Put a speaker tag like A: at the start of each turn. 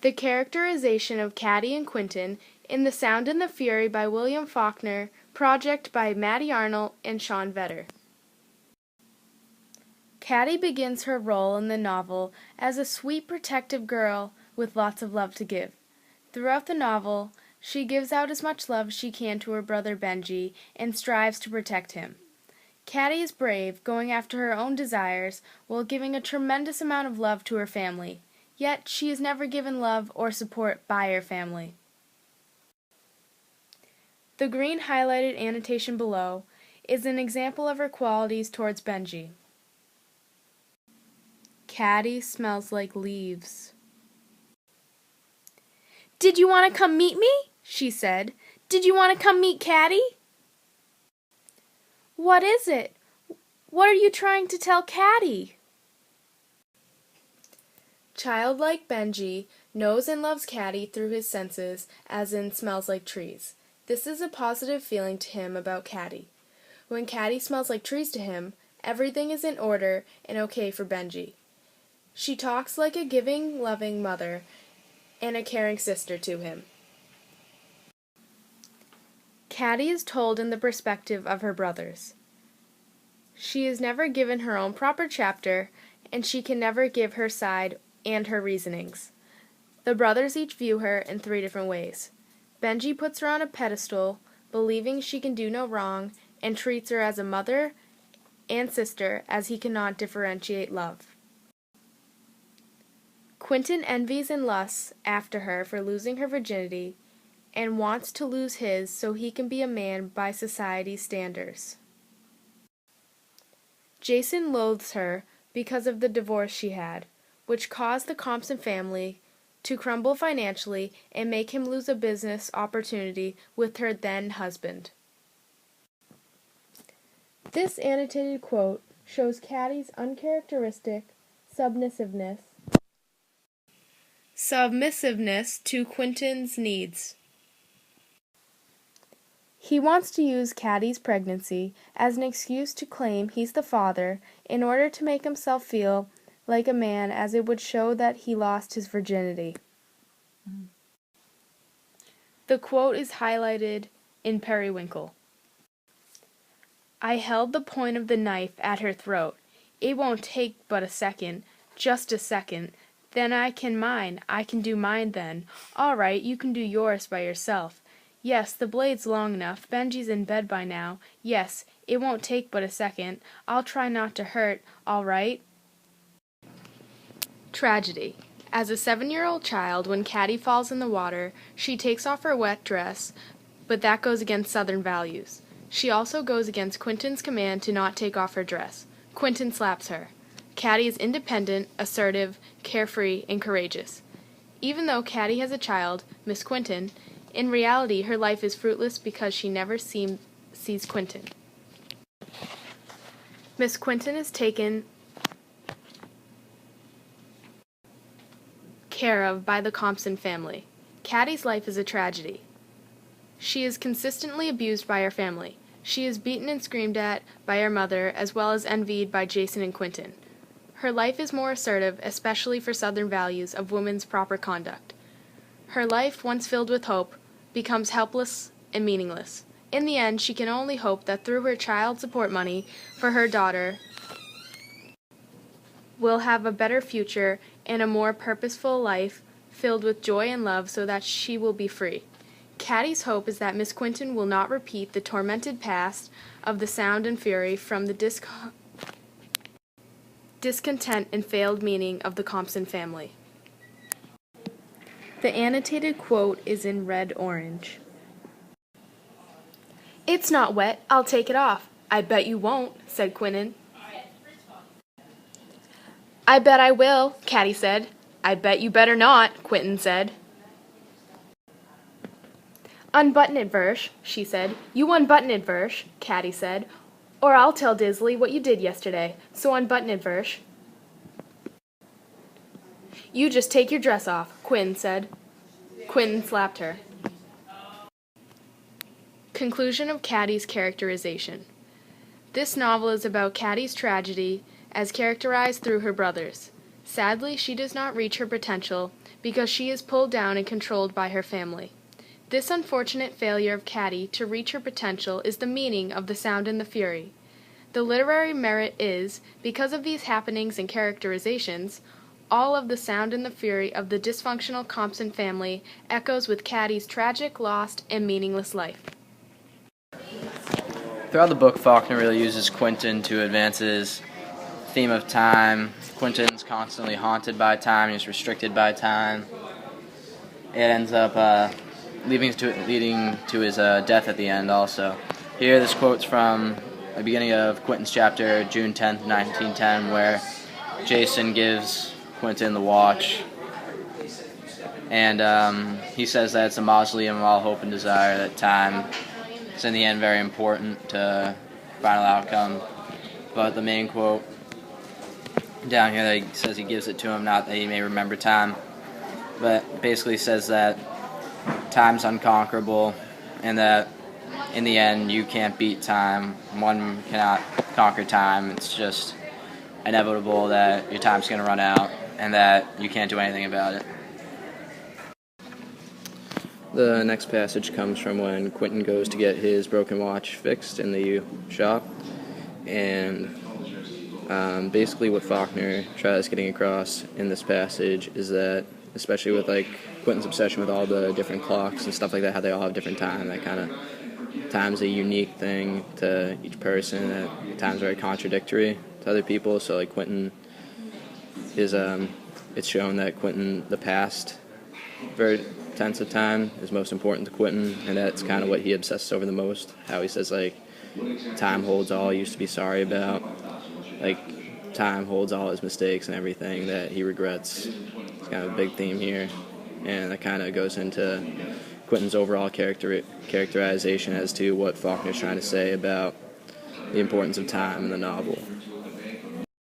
A: The characterization of Caddy and Quentin in The Sound and the Fury by William Faulkner, project by Maddy and Sean Vetter. Caddy begins her role in the novel as a sweet, protective girl with lots of love to give. Throughout the novel, she gives out as much love as she can to her brother Benji and strives to protect him. Caddy is brave, going after her own desires while giving a tremendous amount of love to her family. Yet she is never given love or support by her family. The green highlighted annotation below is an example of her qualities towards Benji. Caddy smells like leaves. "Did you want to come meet me?" she said. "Did you want to come meet Caddy?" "What is it? What are you trying to tell Caddy?" Childlike Benji knows and loves Caddy through his senses, as in smells like trees. This is a positive feeling to him about Caddy. When Caddy smells like trees to him, everything is in order and okay for Benji. She talks like a giving, loving mother and a caring sister to him. Caddy is told in the perspective of her brothers. She is never given her own proper chapter, and she can never give her side and her reasonings. The brothers each view her in 3 different ways. Benji puts her on a pedestal, believing she can do no wrong, and treats her as a mother and sister, as he cannot differentiate love. Quentin envies and lusts after her for losing her virginity, and wants to lose his so he can be a man by society's standards. Jason loathes her because of the divorce she had, which caused the Compson family to crumble financially and make him lose a business opportunity with her then husband. This annotated quote shows Caddy's uncharacteristic submissiveness to Quentin's needs. He wants to use Caddy's pregnancy as an excuse to claim he's the father in order to make himself feel like a man, as it would show that he lost his virginity. The quote is highlighted in Periwinkle. "I held the point of the knife at her throat. It won't take but a second, just a second. Then I can do mine then. All right, you can do yours by yourself. Yes, the blade's long enough. Benji's in bed by now. Yes, it won't take but a second. I'll try not to hurt, all right?" Tragedy. As a 7-year-old child, when Caddy falls in the water, she takes off her wet dress, but that goes against Southern values. She also goes against Quentin's command to not take off her dress. Quentin slaps her. Caddy is independent, assertive, carefree, and courageous. Even though Caddy has a child, Miss Quentin, in reality her life is fruitless because she never sees Quentin. Miss Quentin is taken care of by the Compson family. Caddy's life is a tragedy. She is consistently abused by her family. She is beaten and screamed at by her mother, as well as envied by Jason and Quentin. Her life is more assertive, especially for Southern values of women's proper conduct. Her life, once filled with hope, becomes helpless and meaningless. In the end, she can only hope that through her child support money for her daughter will have a better future and a more purposeful life filled with joy and love so that she will be free. Caddy's hope is that Miss Quentin will not repeat the tormented past of The Sound and Fury from the discontent and failed meaning of the Compson family. The annotated quote is in red-orange. "It's not wet. I'll take it off." "I bet you won't," said Quentin. "I bet I will," Caddy said. "I bet you better not," Quentin said. "Unbutton it, Versh," she said. "You unbutton it, Versh," Caddy said. "Or I'll tell Disley what you did yesterday. So unbutton it, Versh." "You just take your dress off," Quentin said. Quentin slapped her. Conclusion of Caddy's characterization. This novel is about Caddy's tragedy as characterized through her brothers. Sadly, she does not reach her potential because she is pulled down and controlled by her family. This unfortunate failure of Caddy to reach her potential is the meaning of The Sound and the Fury. The literary merit is, because of these happenings and characterizations, all of the sound and the fury of the dysfunctional Compson family echoes with Caddy's tragic, lost, and meaningless life.
B: Throughout the book, Faulkner really uses Quentin to advance his theme of time. Quentin's constantly haunted by time, he's restricted by time. It ends up leading to his death at the end also. Here, this quote's from the beginning of Quentin's chapter, June 10th, 1910, where Jason gives Quentin the watch, and he says that it's a mausoleum of all hope and desire, that time is in the end very important to final outcome. But the main quote down here, that he says he gives it to him, not that he may remember time, but basically says that time's unconquerable, and that in the end you can't beat time. One cannot conquer time. It's just inevitable that your time's going to run out and that you can't do anything about it.
C: The next passage comes from when Quentin goes to get his broken watch fixed in the shop, and basically what Faulkner tries getting across in this passage is that, especially with like Quentin's obsession with all the different clocks and stuff like that, how they all have different time, that kind of time's a unique thing to each person, that time's very contradictory to other people. So like Quentin is it's shown that Quentin, the past very tense of time is most important to Quentin, and that's kind of what he obsesses over the most. How he says like time holds all he used to be sorry about, like time holds all his mistakes and everything that he regrets. It's kind of a big theme here, and that kind of goes into Quentin's overall characterization as to what Faulkner's trying to say about the importance of time in the novel.